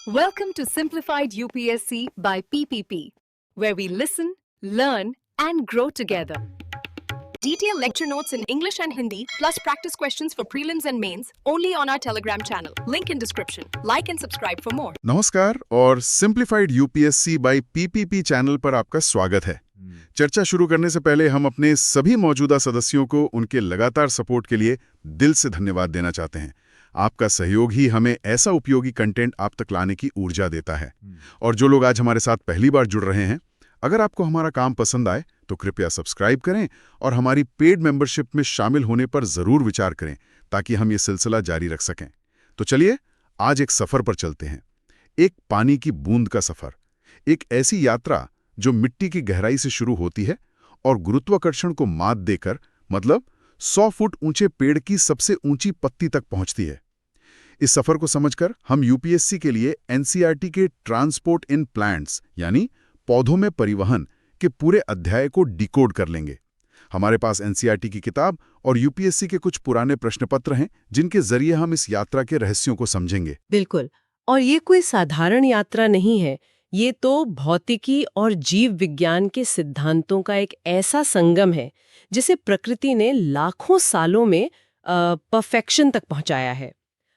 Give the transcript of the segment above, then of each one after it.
Welcome to Simplified UPSC by PPP, where we listen, learn, and grow together. Detailed lecture notes in English and Hindi, plus practice questions for prelims and mains, only on our Telegram channel. Link in description. Like and subscribe for more. नमस्कार और simplified UPSC by PPP channel पर आपका स्वागत है। चर्चा शुरू करने से पहले हम अपने सभी मौजूदा सदस्यों को उनके लगातार सपोर्ट के लिए दिल से धन्यवाद देना चाहते हैं। आपका सहयोग ही हमें ऐसा उपयोगी कंटेंट आप तक लाने की ऊर्जा देता है। और जो लोग आज हमारे साथ पहली बार जुड़ रहे हैं, अगर आपको हमारा काम पसंद आए तो कृपया सब्सक्राइब करें और हमारी पेड मेंबरशिप में शामिल होने पर जरूर विचार करें ताकि हम ये सिलसिला जारी रख सकें। तो चलिए आज एक सफर पर चलते हैं, एक पानी की बूंद का सफर, एक ऐसी यात्रा जो मिट्टी की गहराई से शुरू होती है और गुरुत्वाकर्षण को मात देकर मतलब 100 फुट ऊंचे पेड़ की सबसे ऊंची पत्ती तक पहुंचती है। इस सफर को समझकर हम यूपीएससी के लिए एनसीईआरटी के ट्रांसपोर्ट इन प्लांट्स यानी पौधों में परिवहन के पूरे अध्याय को डिकोड कर लेंगे। हमारे पास एनसीईआरटी की किताब और यूपीएससी के कुछ पुराने प्रश्नपत्र हैं जिनके जरिए हम इस यात्रा के रहस्यों को समझेंगे। बिल्कुल, और ये कोई साधारण यात्रा नहीं है। ये तो भौतिकी और जीव विज्ञान के सिद्धांतों का एक ऐसा संगम है जिसे प्रकृति ने लाखों सालों में परफेक्शन तक पहुंचाया है।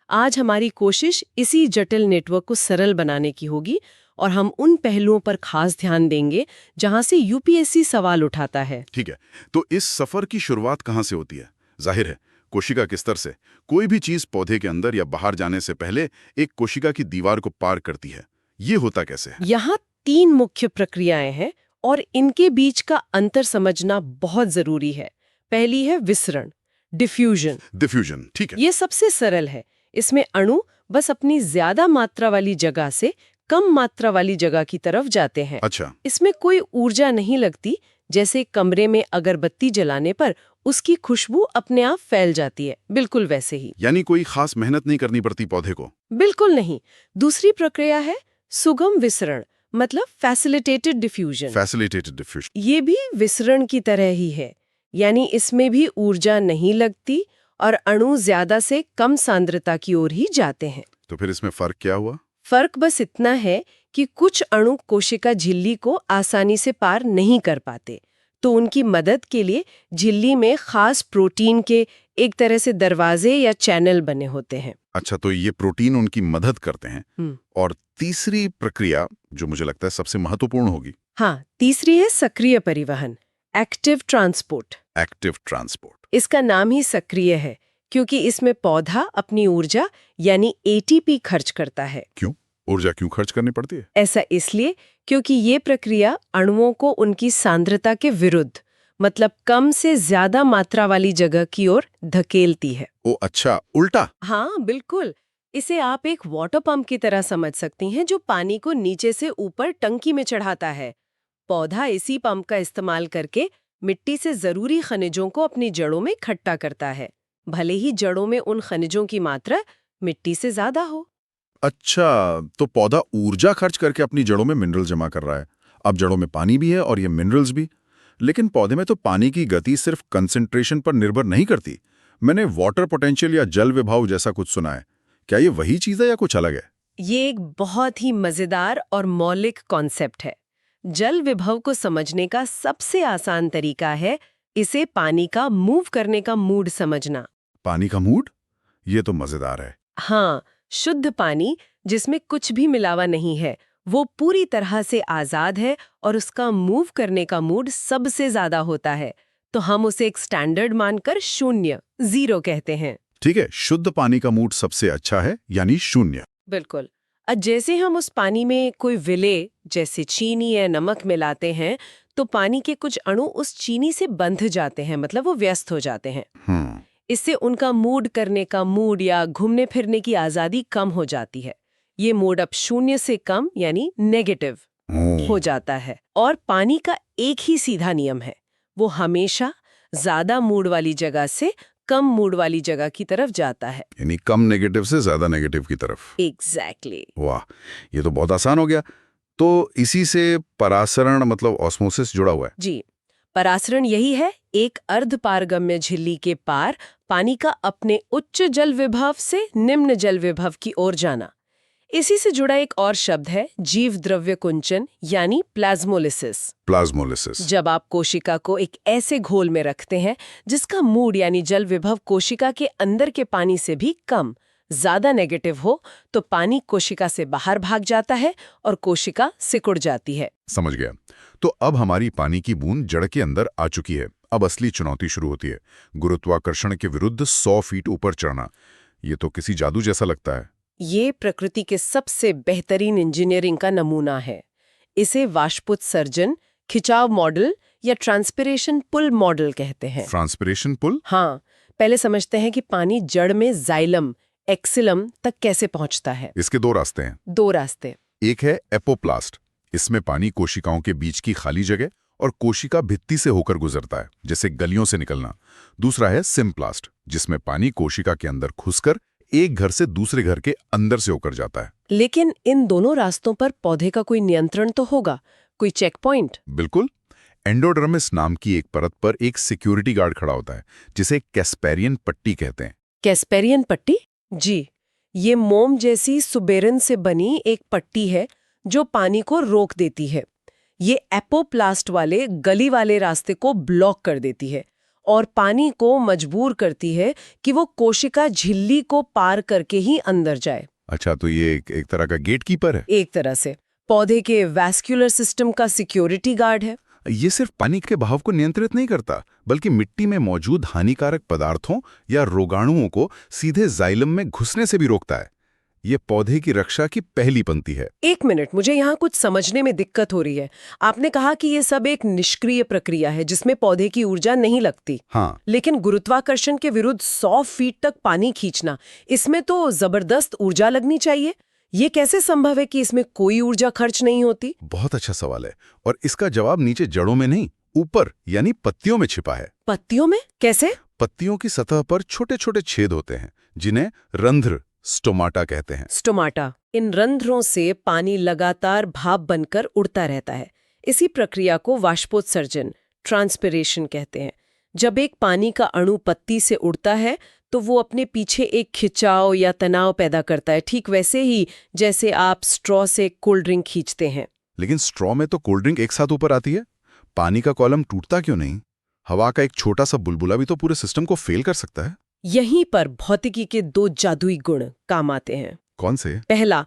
आज हमारी कोशिश इसी जटिल नेटवर्क को सरल बनाने की होगी और हम उन पहलुओं पर खास ध्यान देंगे जहां से यूपीएससी सवाल उठाता है। ठीक है, तो इस सफर की शुरुआत कहां से होती है? जाहिर है कोशिका के स्तर से। कोई भी चीज पौधे के अंदर या बाहर जाने से पहले एक कोशिका की दीवार को पार करती है। ये होता कैसे है? यहाँ 3 मुख्य प्रक्रियाएं हैं और इनके बीच का अंतर समझना बहुत जरूरी है। पहली है विसरण, डिफ्यूजन। डिफ्यूजन, ठीक है। ये सबसे सरल है। इसमें अणु बस अपनी ज्यादा मात्रा वाली जगह से कम मात्रा वाली जगह की तरफ जाते हैं। अच्छा। इसमें कोई ऊर्जा नहीं लगती, जैसे कमरे में अगरबत्ती जलाने पर उसकी खुशबू अपने आप फैल जाती है, बिल्कुल वैसे ही। यानी कोई खास मेहनत नहीं करनी पड़ती पौधे को? बिल्कुल नहीं। दूसरी प्रक्रिया है सुगम विसरण, मतलब फैसिलिटेटेड डिफ्यूजन। Facilitated diffusion. ये भी विसरण की तरह ही है, यानी इसमें भी ऊर्जा नहीं लगती और अणु ज्यादा से कम सांद्रता की ओर ही जाते हैं। तो फिर इसमें फर्क क्या हुआ? फर्क बस इतना है कि कुछ अणु कोशिका झिल्ली को आसानी से पार नहीं कर पाते, तो उनकी मदद के लिए झिल्ली में खास प्रोटीन के एक तरह से दरवाजे या चैनल बने होते हैं। अच्छा, तो ये प्रोटीन उनकी मदद करते हैं। और तीसरी प्रक्रिया जो मुझे लगता है सबसे महत्वपूर्ण होगी। हाँ, तीसरी है सक्रिय परिवहन, एक्टिव ट्रांसपोर्ट। Active transport. इसका नाम ही सक्रिय है क्योंकि इसमें पौधा अपनी ऊर्जा यानी एटीपी खर्च करता है। क्यों? ऊर्जा क्यों खर्च करनी पड़ती है? ऐसा इसलिए क्योंकि ये प्रक्रिया अणुओं को उनकी सांद्रता के विरुद्ध, मतलब कम से ज्यादा मात्रा वाली जगह की ओर धकेलती है। ओ अच्छा, उल्टा। हाँ बिल्कुल। इसे आप एक वाटर पंप की तरह समझ सकती हैं जो पानी को नीचे से ऊपर टंकी में चढ़ाता है। पौधा इसी पंप का इस्तेमाल करके मिट्टी से जरूरी खनिजों को अपनी जड़ों में इकट्ठा करता है, भले ही जड़ों में उन खनिजों की मात्रा मिट्टी से ज्यादा हो। अच्छा, तो पौधा ऊर्जा खर्च करके अपनी जड़ों में मिनरल जमा कर रहा है। अब जड़ों में पानी भी है और ये मिनरल्स भी। लेकिन पौधे में तो पानी की गति सिर्फ कंसंट्रेशन पर निर्भर नहीं करती। मैंने वाटर पोटेंशियल या जल विभाव जैसा कुछ सुना है। क्या ये वही चीज है या कुछ अलग है? ये एक बहुत ही मजेदार और मौलिक कॉन्सेप्ट है। जल विभव को समझने का सबसे आसान तरीका है इसे पानी का मूव करने का मूड समझना। पानी का मूड? ये तो मजेदार है। हाँ, शुद्ध पानी जिसमें कुछ भी मिलावा नहीं है, वो पूरी तरह से आजाद है और उसका मूव करने का मूड सबसे ज्यादा होता है। तो हम उसे एक स्टैंडर्ड मानकर 0 कहते हैं। ठीक है, शुद्ध पानी का मूड सबसे अच्छा है यानी 0। बिल्कुल। जैसे हम उस पानी में कोई विलेय जैसे चीनी या नमक मिलाते हैं तो पानी के कुछ अणु उस चीनी से बंध जाते हैं, मतलब वो व्यस्त हो जाते हैं। इससे उनका मूड करने का मूड या घूमने फिरने की आजादी कम हो जाती है। ये मूड अब 0 से कम यानी नेगेटिव हो जाता है। और पानी का एक ही सीधा नियम है, वो हमेशा ज्यादा मूड वाली जगह से कम मूड वाली जगह की तरफ जाता है, यानी कम नेगेटिव से ज्यादा नेगेटिव की तरफ। एग्जैक्टली। वाह, ये तो बहुत आसान हो गया। तो इसी से परासरण मतलब ऑस्मोसिस जुड़ा हुआ है। जी, परासरण यही है, एक अर्धपारगम्य झिल्ली के पार पानी का अपने उच्च जल विभव से निम्न जल विभव की ओर जाना। इसी से जुड़ा एक और शब्द है जीव द्रव्य कुंचन यानी प्लाज्मोलिसिस। प्लाज्मोलिसिस। जब आप कोशिका को एक ऐसे घोल में रखते हैं जिसका मूड यानी जल विभव कोशिका के अंदर के पानी से भी कम, ज्यादा नेगेटिव हो, तो पानी कोशिका से बाहर भाग जाता है और कोशिका सिकुड़ जाती है। समझ गया। तो अब हमारी पानी की बूंद जड़ के अंदर आ चुकी है। अब असली चुनौती शुरू होती है, गुरुत्वाकर्षण के विरुद्ध 100 फीट ऊपर चढ़ना। ये तो किसी जादू जैसा लगता है। ये प्रकृति के सबसे बेहतरीन इंजीनियरिंग का नमूना है। इसे वाष्पोत्सर्जन, खिंचाव मॉडल या ट्रांसपिरेशन पुल मॉडल कहते हैं। Transpiration pull? हाँ, पहले समझते हैं कि पानी जड़ में जाइलम, एक्सिलम तक कैसे पहुंचता है। इसके दो रास्ते हैं। दो रास्ते। एक है एपोप्लास्ट। इसमें पानी कोशिकाओं के बीच की खाली जगह और कोशिका भित्ति से होकर गुजरता है, जैसे गलियों से निकलना। दूसरा है सिम्प्लास्ट, जिसमें पानी कोशिका के अंदर घुसकर एक घर से दूसरे घर के अंदर से होकर जाता है। लेकिन इन दोनों रास्तों पर पौधे का कोई नियंत्रण तो होगा, कोई चेक पॉइंट? बिल्कुल। एंडोडर्मिस नाम की एक परत पर एक सिक्योरिटी गार्ड खड़ा होता है, जिसे कैस्पेरियन पट्टी कहते हैं। कैस्पेरियन पट्टी? जी, ये मोम जैसी सुबेरन से बनी एक पट्टी है जो पानी को रोक देती है। ये एपोप्लास्ट वाले गली वाले रास्ते को ब्लॉक कर देती है और पानी को मजबूर करती है कि वो कोशिका झिल्ली को पार करके ही अंदर जाए। अच्छा, तो ये एक तरह का गेटकीपर है। एक तरह से पौधे के वैस्कुलर सिस्टम का सिक्योरिटी गार्ड है। ये सिर्फ पानी के बहाव को नियंत्रित नहीं करता, बल्कि मिट्टी में मौजूद हानिकारक पदार्थों या रोगाणुओं को सीधे जाइलम में घुसने से भी रोकता है। ये पौधे की रक्षा की पहली पंक्ति है। एक मिनट, मुझे यहाँ कुछ समझने में दिक्कत हो रही है। आपने कहा कि ये सब एक निष्क्रिय प्रक्रिया है जिसमें पौधे की ऊर्जा नहीं लगती। हाँ, लेकिन गुरुत्वाकर्षण के विरुद्ध 100 फीट तक पानी खींचना, इसमें तो जबरदस्त ऊर्जा लगनी चाहिए। ये कैसे संभव है कि इसमें कोई ऊर्जा खर्च नहीं होती? बहुत अच्छा सवाल है, और इसका जवाब नीचे जड़ों में नहीं, ऊपर यानी पत्तियों में छिपा है। पत्तियों में? कैसे? पत्तियों की सतह पर छोटे छोटे छेद होते हैं, जिन्हें रंध्र, स्टोमाटा कहते हैं। स्टोमाटा। इन रंध्रों से पानी लगातार भाप बनकर उड़ता रहता है। इसी प्रक्रिया को वाष्पोत्सर्जन, ट्रांसपिरेशन कहते हैं। जब एक पानी का अणु पत्ती से उड़ता है तो वो अपने पीछे एक खिंचाव या तनाव पैदा करता है, ठीक वैसे ही जैसे आप स्ट्रॉ से कोल्ड ड्रिंक खींचते हैं। लेकिन स्ट्रॉ में तो कोल्ड ड्रिंक एक साथ ऊपर आती है। पानी का कॉलम टूटता क्यों नहीं? हवा का एक छोटा सा बुलबुला भी तो पूरे सिस्टम को फेल कर सकता है। यहीं पर भौतिकी के दो जादुई गुण काम आते हैं। कौन से? पहला,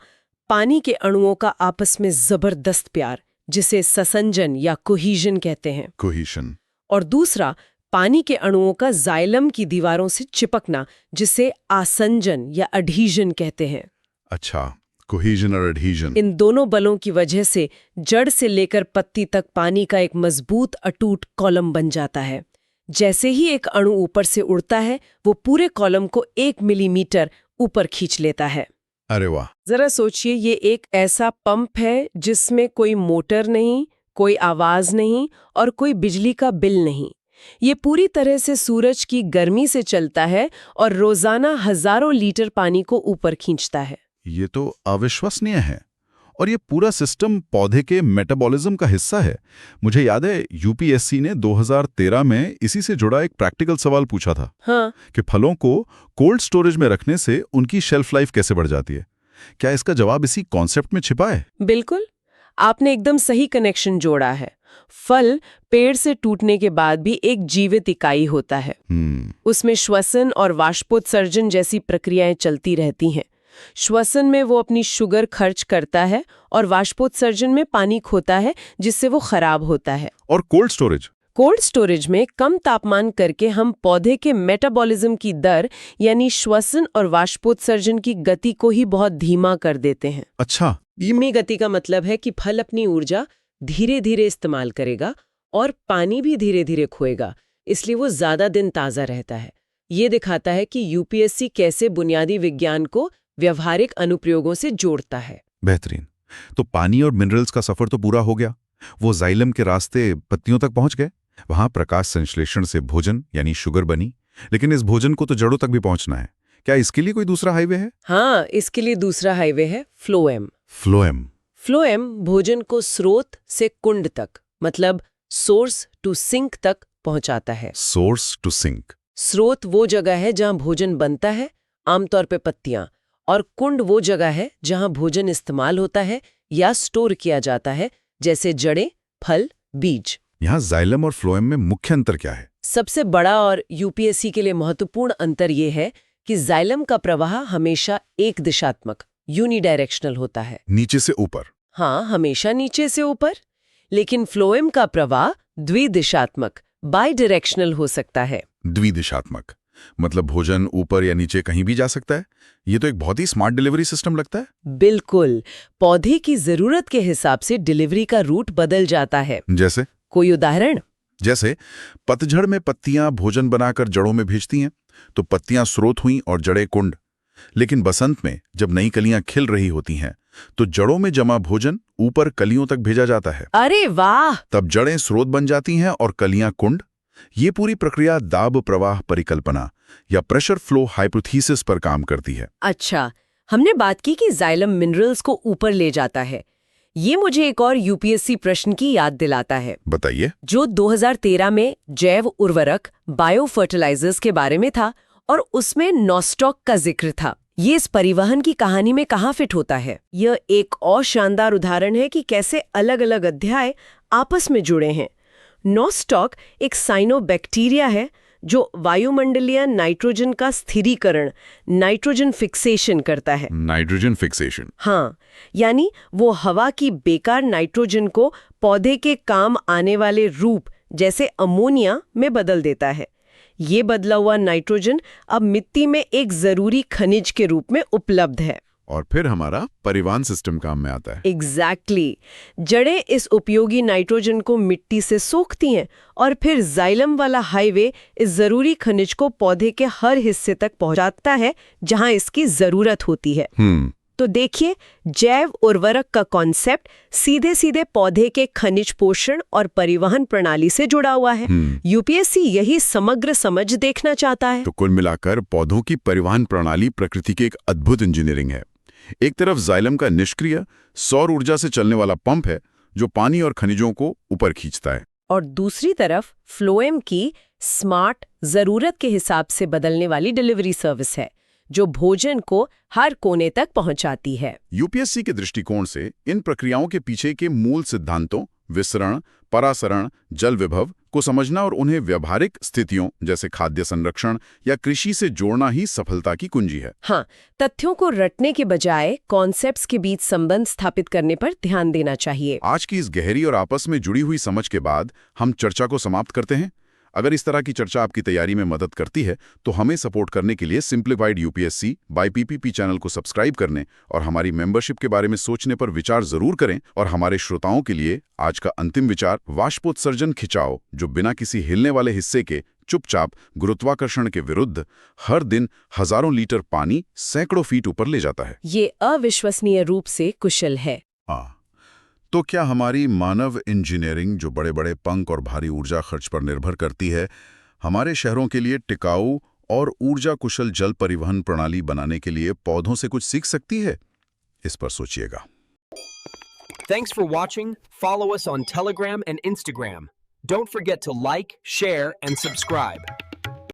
पानी के अणुओं का आपस में जबरदस्त प्यार, जिसे ससंजन या कोहीजन कहते हैं। कोहीशन। और दूसरा, पानी के अणुओं का जाइलम की दीवारों से चिपकना, जिसे आसंजन या अडहीजन कहते हैं। अच्छा, कोहीजन और एडहीजन। इन दोनों बलों की वजह से जड़ से लेकर पत्ती तक पानी का एक मजबूत अटूट कॉलम बन जाता है। जैसे ही एक अणु ऊपर से उड़ता है, वो पूरे कॉलम को 1 मिलीमीटर ऊपर खींच लेता है। अरे वाह! जरा सोचिए, ये एक ऐसा पंप है जिसमें कोई मोटर नहीं, कोई आवाज नहीं और कोई बिजली का बिल नहीं। ये पूरी तरह से सूरज की गर्मी से चलता है और रोजाना हजारों लीटर पानी को ऊपर खींचता है। ये तो अविश्वसनीय है। और ये पूरा सिस्टम पौधे के मेटाबॉलिज्म का हिस्सा है। मुझे याद है यूपीएससी ने 2013 में इसी से जुड़ा एक प्रैक्टिकल सवाल पूछा था। हाँ। कि फलों को कोल्ड स्टोरेज में रखने से उनकी शेल्फ लाइफ कैसे बढ़ जाती है। क्या इसका जवाब इसी कॉन्सेप्ट में छिपा है? बिल्कुल, आपने एकदम सही कनेक्शन जोड़ा है। फल पेड़ से टूटने के बाद भी एक जीवित इकाई होता है। उसमें श्वसन और वाष्पोत्सर्जन जैसी प्रक्रियाएं चलती रहती हैं। श्वसन में वो अपनी शुगर खर्च करता है और वाष्पोत्सर्जन में पानी खोता है, जिससे वो खराब होता है। और कोल्ड स्टोरेज? कोल्ड स्टोरेज में कम तापमान करके हम पौधे के मेटाबॉलिज्म की दर यानी श्वसन और वाष्पोत्सर्जन की गति को ही बहुत धीमा कर देते हैं। अच्छा। धीमी गति का मतलब है कि फल अपनी ऊर्जा धीरे धीरे इस्तेमाल करेगा और पानी भी धीरे धीरे खोएगा, इसलिए वो ज्यादा दिन ताजा रहता है। ये दिखाता है कि यूपीएससी कैसे बुनियादी विज्ञान को व्यवहारिक अनुप्रयोगों से जोड़ता है। बेहतरीन। तो पानी और मिनरल्स का सफर तो पूरा हो गया। वो जाइलम के रास्ते पत्तियों तक पहुंच गए। वहां प्रकाश संश्लेषण से भोजन यानी शुगर बनी। लेकिन इस भोजन को तो जड़ों तक भी पहुंचना है। क्या इसके लिए कोई दूसरा हाईवे है? हाँ, इसके लिए दूसरा हाईवे है, फ्लोएम। फ्लोएम? फ्लोएम भोजन को स्रोत से कुंड तक, मतलब सोर्स टू सिंक तक पहुंचाता है। Source to sink? स्रोत वो जगह है जहां भोजन बनता है, आमतौर पे पत्तियां, और कुंड वो जगह है जहां भोजन इस्तेमाल होता है या स्टोर किया जाता है, जैसे जड़ें, फल, बीज। यहाँ जाइलम और फ्लोएम में मुख्य अंतर क्या है? सबसे बड़ा और यूपीएससी के लिए महत्वपूर्ण अंतर ये है कि जाइलम का प्रवाह हमेशा एक दिशात्मक यूनिडायरेक्शनल होता है, नीचे से ऊपर। हाँ, हमेशा नीचे से ऊपर। लेकिन फ्लोएम का प्रवाह द्विदिशात्मक बाइडायरेक्शनल हो सकता है। द्विदिशात्मक मतलब भोजन ऊपर या नीचे कहीं भी जा सकता है। ये तो एक बहुत ही स्मार्ट डिलीवरी सिस्टम लगता है। बिल्कुल, पौधे की जरूरत के हिसाब से डिलीवरी का रूट बदल जाता है। जैसे? कोई उदाहरण? जैसे पतझड़ में पत्तियां भोजन बनाकर जड़ों में भेजती हैं, तो पत्तियां स्रोत हुईं और जड़ें कुंड। लेकिन बसंत में जब नई कलियां खिल रही होती हैं, तो जड़ों में जमा भोजन ऊपर कलियों तक भेजा जाता है। अरे वाह! तब जड़ें स्रोत बन जाती हैं और कलियां कुंड। ये पूरी प्रक्रिया दाब प्रवाह परिकल्पना या प्रेशर फ्लो हाइपोथीसिस पर काम करती है। अच्छा, हमने बात की कि जाइलम मिनरल्स को ऊपर ले जाता है। ये मुझे एक और यूपीएससी प्रश्न की याद दिलाता है। बताइए। जो 2013 में जैव उर्वरक बायो फर्टिलाइजर्स के बारे में था और उसमें नॉस्टॉक का जिक्र था। ये इस परिवहन की कहानी में कहाँ फिट होता है? यह एक और शानदार उदाहरण है कि कैसे अलग-अलग अध्याय आपस में जुड़े हैं। नॉस्टॉक एक साइनोबैक्टीरिया है जो वायुमंडलीय नाइट्रोजन का स्थिरीकरण, नाइट्रोजन फिक्सेशन करता है। Nitrogen fixation? हाँ, यानी वो हवा की बेकार नाइट्रोजन को पौधे के काम आने वाले रूप जैसे अमोनिया में बदल देता है। ये बदला हुआ नाइट्रोजन अब मिट्टी में एक जरूरी खनिज के रूप में उपलब्ध है। और फिर हमारा परिवहन सिस्टम काम में आता है। एग्जैक्टली। जड़ें इस उपयोगी नाइट्रोजन को मिट्टी से सोखती हैं और फिर जाइलम वाला हाईवे इस जरूरी खनिज को पौधे के हर हिस्से तक पहुंचाता है जहां इसकी जरूरत होती है। तो देखिए, जैव उर्वरक का कॉन्सेप्ट सीधे सीधे पौधे के खनिज पोषण और परिवहन प्रणाली से जुड़ा हुआ है। यूपीएससी यही समग्र समझ देखना चाहता है। तो कुल मिलाकर पौधों की परिवहन प्रणाली प्रकृति की एक अद्भुत इंजीनियरिंग है। एक तरफ जाइलम का निष्क्रिय सौर ऊर्जा से चलने वाला पंप है जो पानी और खनिजों को ऊपर खींचता है, और दूसरी तरफ फ्लोएम की स्मार्ट, जरूरत के हिसाब से बदलने वाली डिलीवरी सर्विस है जो भोजन को हर कोने तक पहुंचाती है। यूपीएससी के दृष्टिकोण से इन प्रक्रियाओं के पीछे के मूल सिद्धांतों, विसरण, परासरण, जल विभव को समझना और उन्हें व्यावहारिक स्थितियों जैसे खाद्य संरक्षण या कृषि से जोड़ना ही सफलता की कुंजी है। हाँ, तथ्यों को रटने के बजाय कॉन्सेप्ट्स के बीच संबंध स्थापित करने पर ध्यान देना चाहिए। आज की इस गहरी और आपस में जुड़ी हुई समझ के बाद हम चर्चा को समाप्त करते हैं। अगर इस तरह की चर्चा आपकी तैयारी में मदद करती है तो हमें सपोर्ट करने के लिए simplified UPSC by PPP channel को सब्सक्राइब करने और हमारी मेंबरशिप के बारे में सोचने पर विचार जरूर करें। और हमारे श्रोताओं के लिए आज का अंतिम विचार, वाष्पोत्सर्जन खिंचाव जो बिना किसी हिलने वाले हिस्से के चुपचाप गुरुत्वाकर्षण के विरुद्ध हर दिन हजारों लीटर पानी सैकड़ों फीट ऊपर ले जाता है। ये अविश्वसनीय रूप से कुशल है। तो क्या हमारी मानव इंजीनियरिंग जो बड़े बड़े पंख और भारी ऊर्जा खर्च पर निर्भर करती है, हमारे शहरों के लिए टिकाऊ और ऊर्जा कुशल जल परिवहन प्रणाली बनाने के लिए पौधों से कुछ सीख सकती है? इस पर सोचिएगा। Thanks for watching. Follow us on Telegram and Instagram. Don't forget to like, share, and subscribe.